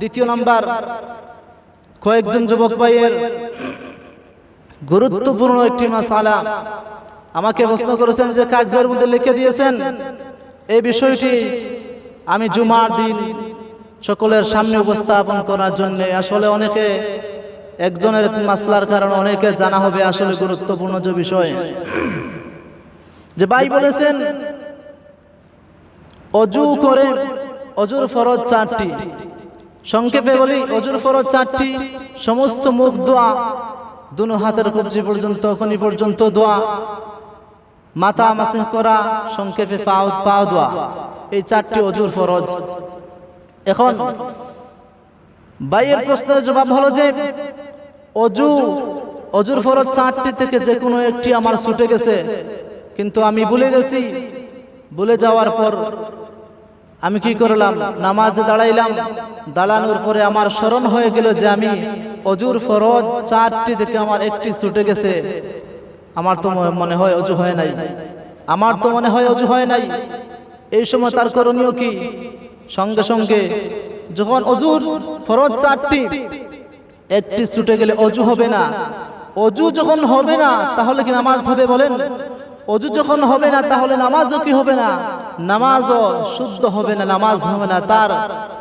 দ্বিতীয় নাম্বার, কয়েকজন যুবক ভাইয়ের গুরুত্বপূর্ণ একটি মাসালা আমাকে প্রশ্ন করেছেন যে কাগজের মধ্যে লিখে দিয়েছেন। এই বিষয়টি আমি জুমার দিন সকলের সামনে উপস্থাপন করার জন্য, আসলে অনেকে একজনের মাসলার কারণে অনেকে জানা হবে আসলে গুরুত্বপূর্ণ যে বিষয়। যে ভাই বলেছেন অজু করে, অজুর ফরজ 4টি। সংক্ষেপে বলি, অজুর ফরজ 4টি। সমস্ত মুখ দোয়া, দুনো হাতের কবজি পর্যন্ত, খনি পর্যন্ত দোয়া, মাথা মাসিহ করা, সংক্ষেপে পাও দোয়া, এই 4টি অজুর ফরজ। এখন ভাইয়ের প্রশ্নের জবাব হলো যে অজুর ফরজ 4টি থেকে যে কোনো একটি আমার ছুটে গেছে, কিন্তু আমি ভুলে গেছি। ভুলে যাওয়ার পর আমি কি করলাম? নামাজে দাঁড়াইলাম। দাঁড়ানোর পরে আমার স্মরণ হয়ে গেল যে আমি অজুর ফরজ 4টি থেকে আমার একটি ছুটে গেছে। আমার তো মনে হয় অজু হয় নাই, আমার তো মনে হয় অজু হয় নাই। এই সময় তার করণীয় কি? সঙ্গে সঙ্গে যখন অজুর ফরজ 4টি একটি ছুটে গেলে অজু হবে না। অজু যখন হবে না তাহলে কি নামাজ হবে বলেন? অজু যখন হবে না তাহলে নামাজও কি হবে না? নামাজও শুদ্ধ হবে না, নামাজ হবে না। তার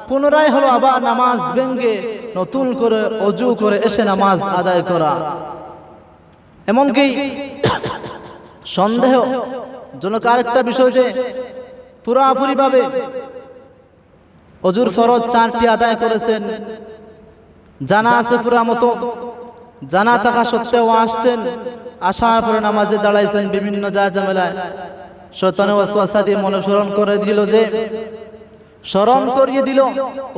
পুনরায় হলো আবার নামাজ ভেঙ্গে নতুন করে অজু করে এসে নামাজ আদায় করা। এমনকি সন্দেহ জনক আরেকটা বিষয় যে পুরাপুরি ভাবে অজুর ফরজ 4টি আদায় করেছেন, জানা আছে পুরা মতো, জানা থাকা সত্ত্বেও আসছেন, আসার পরে নামাজে দাঁড়াইছেন, বিভিন্ন ঝামেলায় শয়তানের ওয়াসওয়াসা দিয়ে মনে স্মরণ করে দিল, যে স্মরণ করিয়ে দিল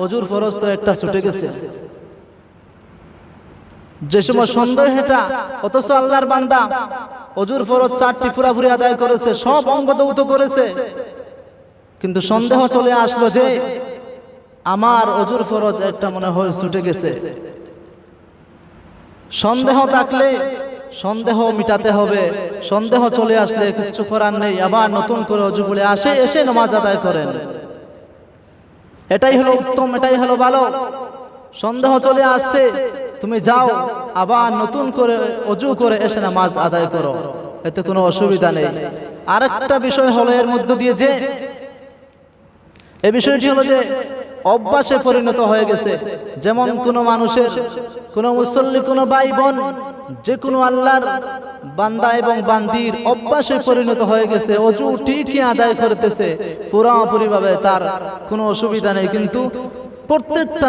অজুর ফরজ তো একটা ছুটে গেছে। যে সময় সন্দেহ এটা, অথচ আল্লাহর বান্দা অজুর ফরজ 4টি পুরাপুরি আদায় করেছে, সব অঙ্গ দৌত করেছে, কিন্তু সন্দেহ চলে আসলো যে আমার অজুর ফরজ একটা মনে হয় ছুটে গেছে। সন্দেহ থাকলে সন্দেহ মিটাতে হবে। সন্দেহ চলে আসলে কিছু করার নেই, আবার নতুন করে অজু করে এসে নামাজ আদায় করেন। এটাই হলো উত্তম, এটাই হলো ভালো। সন্দেহ চলে আসছে, তুমি যাও আবার নতুন করে অজু করে এসে নামাজ আদায় করো, এতে কোনো অসুবিধা নেই। আরেকটা বিষয় হলো এর মধ্য দিয়ে যে এই বিষয়টি হলো যে অভ্যাসে পরিণত হয়ে গেছে। যেমন কোন মানুষের, কোন মুসল্লি, কোন ভাই বোন, যে কোনো আল্লাহর বান্দা এবং বান্দির অভ্যাসে পরিণত হয়ে গেছে, অজু ঠিকই আদায় করতেছে পুরোপুরি ভাবে, তার কোনো অসুবিধা নেই, কিন্তু প্রত্যেকটা